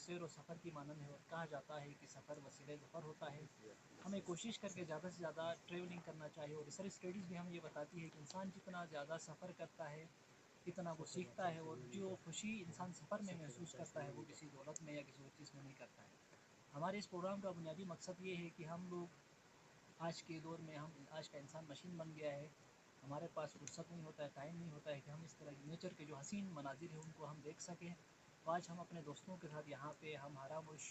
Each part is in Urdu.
سیر و سفر کی مانند ہے، اور کہا جاتا ہے کہ سفر وسیلہ ظفر ہوتا ہے۔ ہمیں کوشش کر کے زیادہ سے زیادہ ٹریولنگ کرنا چاہیے، اور ریسرچ اسٹڈیز بھی ہم یہ بتاتی ہے کہ انسان جتنا زیادہ سفر کرتا ہے اتنا وہ سیکھتا ہے، اور جو خوشی انسان سفر میں محسوس کرتا ہے وہ کسی دولت میں یا کسی اور چیز میں نہیں کرتا ہے۔ ہمارے اس پروگرام کا بنیادی مقصد یہ ہے کہ ہم لوگ آج کے دور میں آج کا انسان مشین بن گیا ہے، ہمارے پاس فرصت نہیں ہوتا ہے، ٹائم نہیں ہوتا ہے کہ ہم اس طرح کی نیچر کے جو حسین مناظر ہیں ان کو ہم دیکھ سکیں۔ تو آج ہم اپنے دوستوں کے ساتھ یہاں پہ ہم ہرامش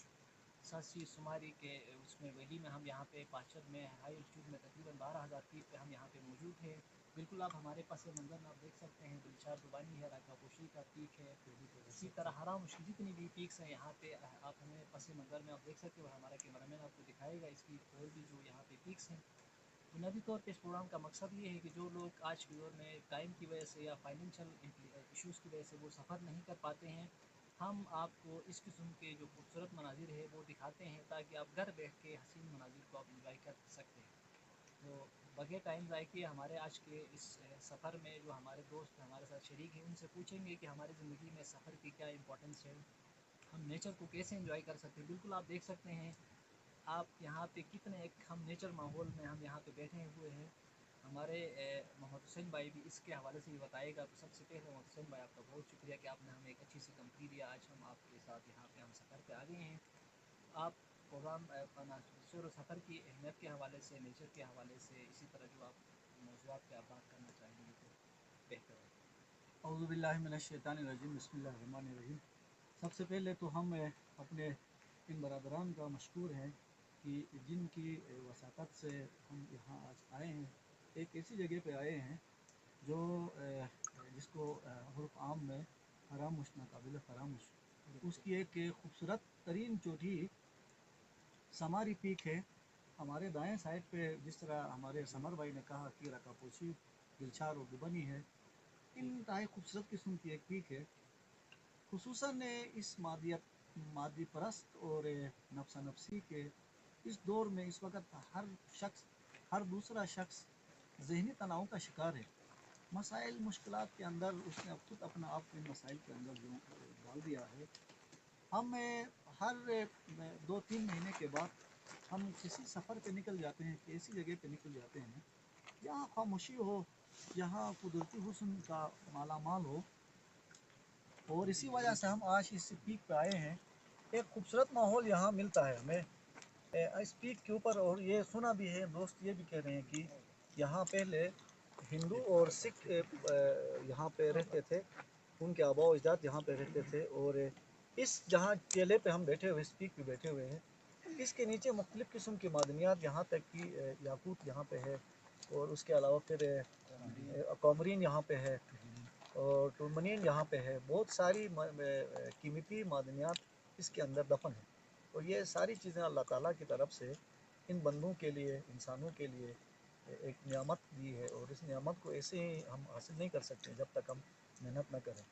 ساسی سماری کے اس میں ویلی میں ہم یہاں پہ پاشد میں ہائی الٹیٹیوڈ میں تقریباً 12,000 فیٹ پہ ہم یہاں پہ موجود ہیں۔ بالکل آپ ہمارے پس منظر میں آپ دیکھ سکتے ہیں دلشاد زبانی ہے، راکا پوشی کا پیک ہے، اسی طرح ہرامش کی جتنی بھی پیکس ہیں یہاں پہ آپ ہمیں پس منظر میں آپ دیکھ سکتے ہیں، اور ہمارا کیمرہ مین آپ کو دکھائے گا اس کی اور بھی جو یہاں پہ پیکس ہیں۔ بنیادی طور پہ اس پروگرام کا مقصد یہ ہے کہ جو لوگ آج کے دور میں ٹائم کی وجہ سے یا فائنینشیل ایشوز کی وجہ سے وہ سفر نہیں کر پاتے ہیں، ہم آپ کو اس قسم کے جو خوبصورت مناظر ہے وہ دکھاتے ہیں تاکہ آپ گھر بیٹھ کے حسین مناظر کو آپ انجوائے کر سکتے ہیں۔ تو بغیر ٹائم ضائع کیے ہمارے آج کے اس سفر میں جو ہمارے دوست ہمارے ساتھ شریک ہیں ان سے پوچھیں گے کہ ہماری زندگی میں سفر کی کیا امپورٹنس ہے، ہم نیچر کو کیسے انجوائے کر سکتے ہیں۔ بالکل آپ دیکھ سکتے ہیں آپ یہاں پہ کتنے ایک ہم نیچر ماحول میں ہم یہاں پہ بیٹھے ہوئے ہیں۔ ہمارے محمد حسین بھائی بھی اس کے حوالے سے یہ بتائے گا۔ تو سب سے پہلے محمد حسین بھائی آپ کا بہت شکریہ کہ آپ نے ہمیں ایک اچھی سی کمپنی دیا، آج ہم آپ کے ساتھ یہاں پہ ہم سفر پہ آ گئے ہیں۔ آپ پروگرام سیر و سفر کی اہمیت کے حوالے سے، نیچر کے حوالے سے، اسی طرح جو آپ موضوعات پہ آپ بات کرنا چاہیں گے تو بہتر ہے۔ اعوذ باللہ من الشیطان الرجیم، بسم اللہ الرحمن الرحیم۔ سب سے پہلے تو ہم اپنے ان برادران کا مشکور ہیں کہ جن کی وساطت سے ہم یہاں آج آئے ہیں، ایک ایسی جگہ پہ آئے ہیں جو جس کو حرف عام میں ہرامش ناقابل فراموش، اس کی ایک خوبصورت ترین چوٹی سماری پیک ہے۔ ہمارے دائیں سائڈ پہ جس طرح ہمارے سمر بھائی نے کہا کہ راکا پوشی، دلشاد اور دوبنی ہے، انتہائی خوبصورت قسم کی ایک پیک ہے۔ خصوصاً اس مادی پرست اور نفسا نفسی کے اس دور میں اس وقت ہر دوسرا شخص ذہنی تناؤ کا شکار ہے۔ مسائل مشکلات کے اندر اس نے خود اپنا آپ کو ان مسائل کے اندر جو ڈال دیا ہے۔ ہم ہر 2-3 مہینے کے بعد ہم کسی سفر پہ نکل جاتے ہیں، ایسی جگہ پہ نکل جاتے ہیں جہاں خاموشی ہو، جہاں قدرتی حسن کا مالا مال ہو، اور اسی وجہ سے ہم آج اس پیک پہ آئے ہیں۔ ایک خوبصورت ماحول یہاں ملتا ہے ہمیں اس پیک کے اوپر، اور یہ سنا بھی ہے، دوست یہ بھی کہہ رہے ہیں کہ یہاں پہلے ہندو اور سکھ یہاں پہ رہتے تھے، ان کے آباء و اجداد یہاں پہ رہتے تھے، اور اس جہاں ٹیلے پہ ہم بیٹھے ہوئے، اس پیک پہ بیٹھے ہوئے ہیں، اس کے نیچے مختلف قسم کی معدنیات، یہاں تک کہ یاقوت یہاں پہ ہے، اور اس کے علاوہ پھر اکوامرین یہاں پہ ہے، اور ٹورمنین یہاں پہ ہے۔ بہت ساری قیمتی معدنیات اس کے اندر دفن ہیں، اور یہ ساری چیزیں اللہ تعالیٰ کی طرف سے ان بندوں کے لیے، انسانوں کے لیے ایک نعمت دی ہے، اور اس نعمت کو ایسے ہی ہم حاصل نہیں کر سکتے جب تک ہم محنت نہ کریں۔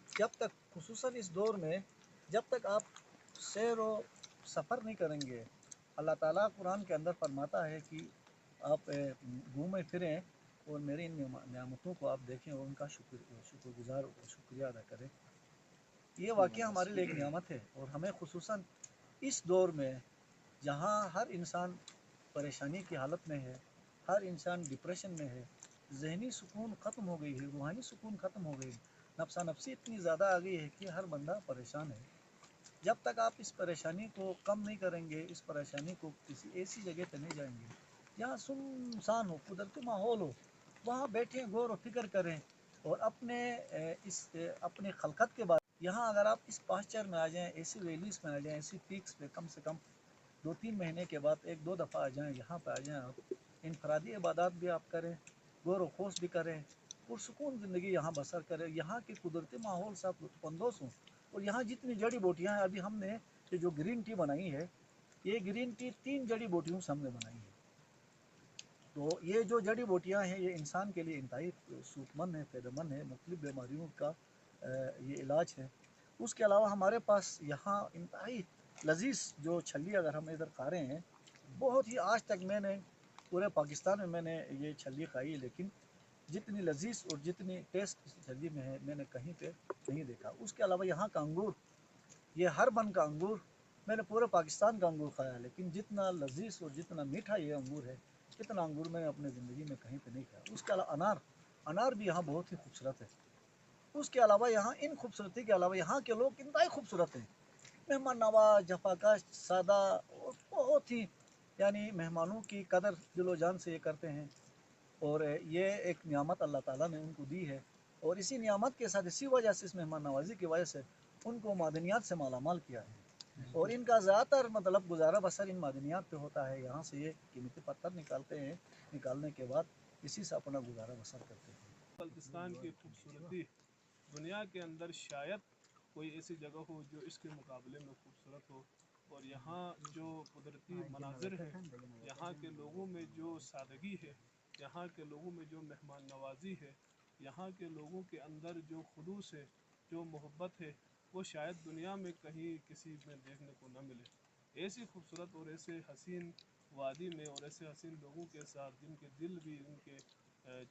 جب تک خصوصاً اس دور میں جب تک آپ سیر و سفر نہیں کریں گے، اللہ تعالیٰ قرآن کے اندر فرماتا ہے کہ آپ گھومیں پھریں اور میری ان نعمتوں کو آپ دیکھیں اور ان کا شکر گزار اور شکریہ ادا کریں۔ یہ واقعہ ہمارے لیے ایک نعمت ہے، اور ہمیں خصوصاً اس دور میں جہاں ہر انسان پریشانی کی حالت میں ہے، ہر انسان ڈپریشن میں ہے، ذہنی سکون ختم ہو گئی ہے، روحانی سکون ختم ہو گئی ہے، نفسا نفسی اتنی زیادہ آ گئی ہے کہ ہر بندہ پریشان ہے۔ جب تک آپ اس پریشانی کو کم نہیں کریں گے، اس پریشانی کو کسی ایسی جگہ پہ نہیں جائیں گے جہاں سنسان ہو، قدرتی ماحول ہو، وہاں بیٹھیں، غور و فکر کریں، اور اپنے خلقت کے بعد یہاں اگر آپ اس پاسچر میں آ جائیں، ایسی ویلیز میں آ جائیں، ایسی پیکس پہ کم سے کم 2-3 مہینے کے بعد 1-2 دفعہ آ جائیں، یہاں پہ آ جائیں، آپ انفرادی عبادات بھی آپ کریں، غور و خوض بھی کریں، پرسکون زندگی یہاں بسر کریں، یہاں کے قدرتی ماحول سے آپ لطف اندوز ہوں۔ اور یہاں جتنی جڑی بوٹیاں ہیں، ابھی ہم نے یہ جو گرین ٹی بنائی ہے، یہ گرین ٹی 3 جڑی بوٹیوں سے ہم نے بنائی ہے۔ تو یہ جو جڑی بوٹیاں ہیں یہ انسان کے لیے انتہائی سود مند ہے، فائدہ مند ہے، مختلف بیماریوں کا یہ علاج ہے۔ اس کے علاوہ ہمارے پاس یہاں انتہائی لذیذ جو چھلی اگر ہم ادھر کھا رہے ہیں، بہت ہی آج تک میں نے پورے پاکستان میں نے یہ چھلی کھائی ہے، لیکن جتنی لذیذ اور جتنی ٹیسٹ اس چھلی میں ہے میں نے کہیں پہ نہیں دیکھا۔ اس کے علاوہ یہاں کا انگور یہ ہر بن کا انگور میں نے پورے پاکستان کا انگور کھایا ہے، لیکن جتنا لذیذ اور جتنا میٹھا یہ انگور ہے، اتنا انگور میں نے اپنے زندگی میں کہیں پہ نہیں کھایا۔ اس کے علاوہ انار بھی یہاں بہت ہی خوبصورت ہے۔ اس کے علاوہ یہاں ان خوبصورتی کے علاوہ یہاں کے لوگ انتہائی خوبصورت ہیں، مہمان نواز، جفاکش، سادہ، اور بہت ہی یعنی مہمانوں کی قدر دل و جان سے یہ کرتے ہیں، اور یہ ایک نعمت اللہ تعالیٰ نے ان کو دی ہے، اور اسی نعمت کے ساتھ اسی وجہ سے اس مہمان نوازی کی وجہ سے ان کو معدنیات سے مالا مال کیا ہے، اور ان کا زیادہ تر مطلب گزارا بسر ان معدنیات پہ ہوتا ہے۔ یہاں سے یہ قیمتی پتھر نکالتے ہیں، نکالنے کے بعد اسی سے اپنا گزارا بسر کرتے ہیں۔ بلتستان کی خوبصورتی دنیا کے اندر شاید کوئی ایسی جگہ ہو جو اس کے مقابلے میں خوبصورت ہو، اور یہاں جو قدرتی مناظر ہیں، یہاں کے لوگوں میں جو سادگی ہے، یہاں کے لوگوں میں جو مہمان نوازی ہے، یہاں کے لوگوں کے اندر جو خلوص ہے، جو محبت ہے، وہ شاید دنیا میں کہیں کسی میں دیکھنے کو نہ ملے۔ ایسی خوبصورت اور ایسے حسین وادی میں اور ایسے حسین لوگوں کے ساتھ جن کے دل بھی ان کے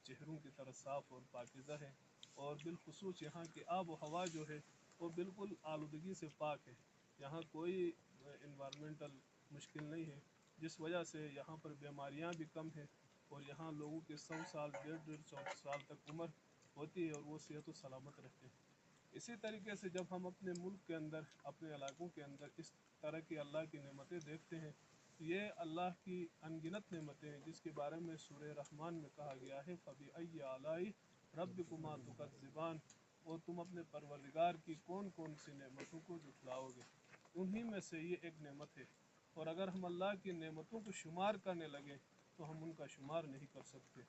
چہروں کی طرح صاف اور پاکیزہ ہے، اور بالخصوص یہاں کی آب و ہوا جو ہے وہ بالکل آلودگی سے پاک ہے۔ یہاں کوئی انوائرمنٹل مشکل نہیں ہے، جس وجہ سے یہاں پر بیماریاں بھی کم ہیں، اور یہاں لوگوں کے 100 سال 150 سال تک عمر ہوتی ہے، اور وہ صحت و سلامت رہتے ہیں۔ اسی طریقے سے جب ہم اپنے ملک کے اندر، اپنے علاقوں کے اندر اس طرح کی اللہ کی نعمتیں دیکھتے ہیں، یہ اللہ کی ان گنت نعمتیں ہیں جس کے بارے میں سورہ رحمان میں کہا گیا ہے فَبِأَيِّ آلَاءِ رَبِّكُمَا تُكَذِّبَانِ، اور تم اپنے پروردگار کی کون کون سی نعمتوں کو جھٹلاؤ گے، انہی میں سے یہ ایک نعمت ہے، اور اگر ہم اللہ کی نعمتوں کو شمار کرنے لگیں تو ہم ان کا شمار نہیں کر سکتے۔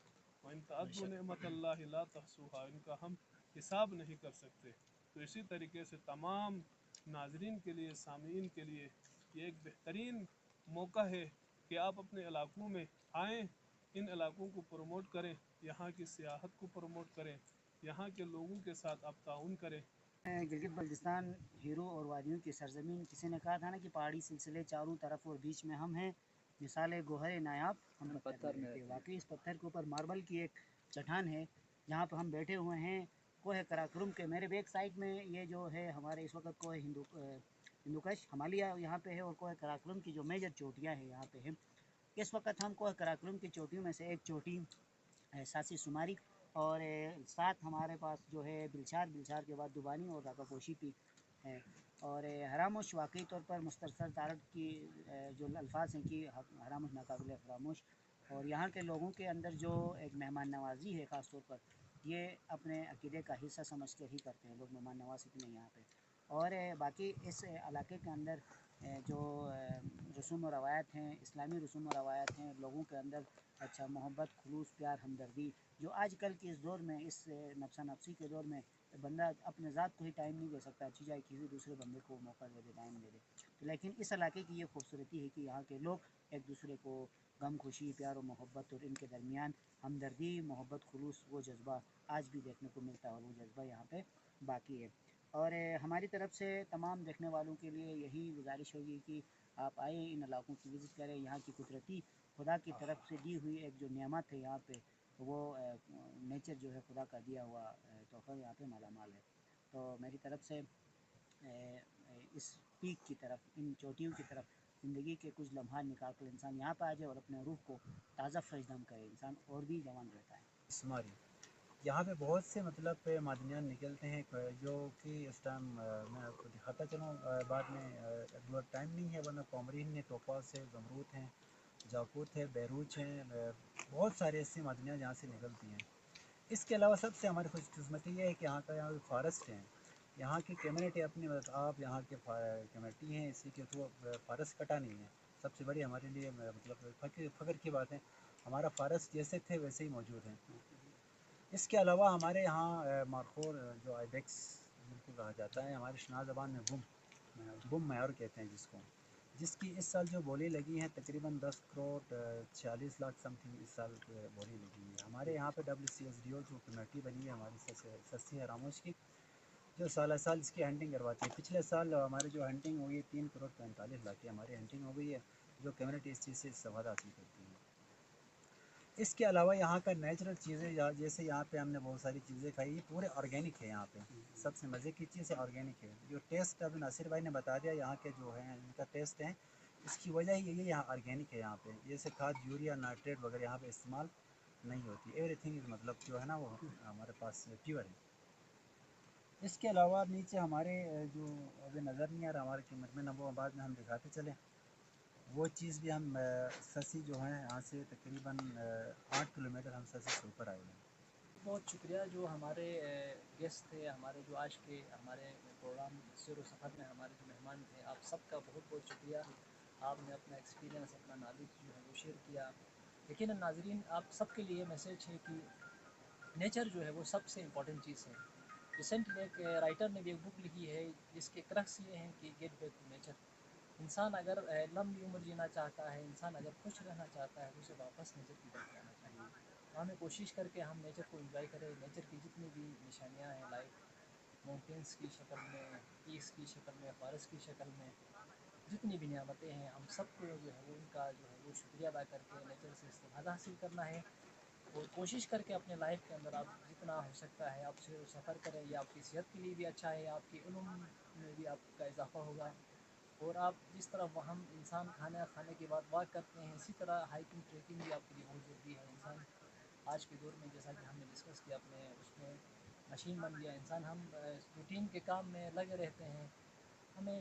وَإِن تَعُدُّوا نِعْمَتَ اللَّهِ لَا تُحْصُوهَا، ان کا ہم حساب نہیں کر سکتے۔ تو اسی طریقے سے تمام ناظرین کے لیے، سامعین کے لیے یہ ایک بہترین موقع ہے کہ آپ اپنے علاقوں میں آئیں، ان علاقوں کو پروموٹ کریں، یہاں کی سیاحت کو پروموٹ کریں، یہاں کے لوگوں کے ساتھ آپ تعاون کریں۔ گلگت بلتستان ہیرو اور وادیوں کی سرزمین، کسی نے کہا تھا نا کہ پہاڑی سلسلے چاروں طرف اور بیچ میں ہم ہیں، مثال گوہر نایاب ہم پتھر میں رہتے ہیں۔ واقعی اس پتھر کے اوپر ماربل کی ایک چٹان ہے جہاں پہ ہم بیٹھے ہوئے ہیں، کوہ کراکرم کے میرے بیک سائڈ میں یہ جو ہے ہمارے اس وقت کوہ ہندوکش ہمالیہ یہاں پہ ہے، اور کوہ کراکرم کی جو میجر چوٹیاں ہیں یہاں پہ ہیں۔ اس وقت ہم کوہ کراکرم کی چوٹیوں میں سے ایک چوٹی ساسی سماری، اور ساتھ ہمارے پاس جو ہے بلچار کے بعد دوبانی اور راکا پوشی پیک ہے، اور حراموش واقعی طور پر مسترسل تارک کی جو الفاظ ہیں کہ حراموش ناقابل فراموش، اور یہاں کے لوگوں کے اندر جو ایک مہمان نوازی ہے خاص طور پر، یہ اپنے عقیدے کا حصہ سمجھ کر ہی کرتے ہیں لوگ مہمان نواز اتنے یہاں پہ۔ اور باقی اس علاقے کے اندر جو رسوم و روایت ہیں، اسلامی رسوم و روایت ہیں، لوگوں کے اندر اچھا محبت، خلوص، پیار، ہمدردی، جو آج کل کی اس دور میں، اس نفسا نفسی کے دور میں بندہ اپنے ذات کو ہی ٹائم نہیں دے سکتا، اچھی جائے کسی دوسرے بندے کو موقع دے دے، ٹائم دے دے۔ لیکن اس علاقے کی یہ خوبصورتی ہے کہ یہاں کے لوگ ایک دوسرے کو غم، خوشی، پیار و محبت، اور ان کے درمیان ہمدردی، محبت، خلوص، وہ جذبہ آج بھی دیکھنے کو ملتا ہے، اور وہ جذبہ یہاں پہ باقی ہے۔ اور ہماری طرف سے تمام دیکھنے والوں کے لیے یہی گزارش ہوگی کہ آپ آئیں، ان علاقوں کی وزٹ کریں، یہاں کی قدرتی خدا کی طرف سے دی ہوئی ایک جو نعمت ہے یہاں پہ، وہ نیچر جو ہے خدا کا دیا ہوا تحفہ یہاں پہ مالا مال ہے۔ تو میری طرف سے اس پیک کی طرف، ان چوٹیوں کی طرف زندگی کے کچھ لمحات نکال کر انسان یہاں پہ آ جائے اور اپنے روح کو تازہ فرش دم کرے، انسان اور بھی جوان رہتا ہے۔ شماری یہاں پہ بہت سے مطلب پہ معدنیات نکلتے ہیں جو کہ اس ٹائم میں آپ کو دکھاتا چلوں بعد میں، بہت ٹائم نہیں ہے، ورنہ کومرین ہے، ٹوپاز ہے، زمرود ہیں، جاکوت ہے، بیروچ ہیں، بہت سارے ایسی معدنیات جہاں سے نکلتی ہیں۔ اس کے علاوہ سب سے ہماری خوش قسمتی یہ ہے کہ یہاں فارسٹ ہیں، یہاں کی کمیونٹی اپنی، آپ یہاں کے کمیونٹی ہیں، اسی کے تھرو فارسٹ کٹا نہیں ہے، سب سے بڑی ہمارے لیے مطلب فخر کی بات ہے، ہمارا فارسٹ جیسے تھے ویسے ہی موجود ہیں۔ اس کے علاوہ ہمارے یہاں مارخور جو آئیبیکس جن کو کہا جاتا ہے، ہماری شناہ زبان میں بم میور کہتے ہیں جس کی اس سال جو بولی لگی ہے تقریباً 10 کروڑ 46 لاکھ سم تھنگ اس سال بولی لگی ہے۔ ہمارے یہاں پہ WCSDO جو کمیٹی بنی ہے ہماری سستی حراموش کی، جو سالہ سال اس کی ہنٹنگ کرواتی ہے، پچھلے سال ہماری جو ہنٹنگ ہوئی 3 کروڑ 45 لاکھ کی ہماری ہنٹنگ ہو گئی ہے، جو کمیونٹی اس چیز سے استفادہ حاصل کرتی ہے۔ اس کے علاوہ یہاں کا نیچرل چیزیں جیسے یہاں پہ ہم نے بہت ساری چیزیں کھائی، یہ پورے آرگینک ہے یہاں پہ. سب سے مزے کی چیز ہے آرگینک ہے. جو ٹیسٹ ابھی ناصر بھائی نے بتا دیا یہاں کے جو ہیں ان کا ٹیسٹ ہے، اس کی وجہ ہی یہی ہے یہاں آرگینک ہے. یہاں پہ جیسے کھاد یوریا نائٹریٹ وغیرہ یہاں پہ استعمال نہیں ہوتی. ایوری تھنگ مطلب جو ہے نا وہ ہمارے پاس پیور ہے. اس کے علاوہ نیچے ہمارے جو ابھی نظر نہیں آ رہا ہمارے کیمرے میں، وہ بعد میں ہم دکھاتے چلیں. وہ چیز بھی ہم سسی جو ہیں یہاں سے تقریباً 8 کلومیٹر ہم سسی سے اوپر آئے ہیں. بہت شکریہ جو ہمارے گیسٹ تھے، ہمارے جو آج کے ہمارے پروگرام سیر و سفر میں ہمارے جو مہمان تھے، آپ سب کا بہت بہت شکریہ. آپ نے اپنا ایکسپیرینس، اپنا نالج جو ہے وہ شیئر کیا. یقیناً ناظرین آپ سب کے لیے میسیج ہے کہ نیچر جو ہے وہ سب سے امپورٹنٹ چیز ہے. ریسنٹلی ایک رائٹر نے بھی ایک بک لکھی ہے جس کے کرکس یہ ہیں کہ گیٹ بیک ٹو نیچر. انسان اگر لمبی عمر جینا چاہتا ہے، انسان اگر خوش رہنا چاہتا ہے، تو اسے واپس نیچر کی طرف جانا چاہیے. تو ہمیں کوشش کر کے ہم نیچر کو انجوائے کریں. نیچر کی جتنی بھی نشانیاں ہیں، لائک ماؤنٹینس کی شکل میں، پیس کی شکل میں، فارسٹ کی شکل میں، جتنی بھی نعمتیں ہیں، ہم سب کو جو ہے وہ ان کا جو ہے وہ شکریہ ادا کر کے نیچر سے استفادہ حاصل کرنا ہے. اور کوشش کر کے اپنے لائف کے اندر آپ جتنا ہو سکتا ہے آپ سے سفر کریں. یہ آپ کی صحت کے لیے بھی اچھا ہے، آپ کی علم میں بھی آپ کا اضافہ ہوگا. اور آپ جس طرح ہم انسان کھانے کے بعد واک کرتے ہیں، اسی طرح ہائکنگ ٹریکنگ بھی آپ کے لیے بہت ضروری ہے. انسان آج کے دور میں جیسا کہ ہم نے ڈسکس کیا اپنے اس میں مشین بن گیا انسان. ہم روٹین کے کام میں لگے رہتے ہیں. ہمیں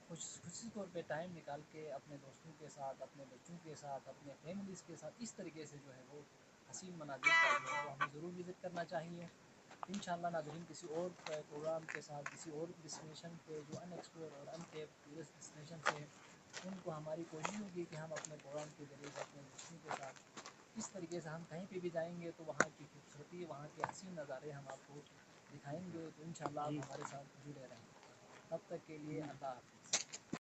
خصوصی طور پہ ٹائم نکال کے اپنے دوستوں کے ساتھ، اپنے بچوں کے ساتھ، اپنے فیملیز کے ساتھ اس طریقے سے جو ہے وہ حسین مناظر کا جو ہے وہ ہمیں ضرور وزٹ کرنا چاہیے. انشاءاللہ ناظرین کسی اور پروگرام کے ساتھ، کسی اور ڈسٹینیشن پہ جو ان ایکسپلور اور انٹیپڈ ٹورسٹ ڈسٹینیشن سے، ان کو ہماری کوشش ہوگی کہ ہم اپنے پروگرام کے ذریعے سے اپنے دوستوں کے ساتھ اس طریقے سے ہم کہیں پہ بھی جائیں گے تو وہاں کی خوبصورتی، وہاں کے حسین نظارے ہم آپ کو دکھائیں گے. تو انشاءاللہ آپ ہمارے ساتھ جڑے رہیں. تب تک کے لیے اللہ حافظ.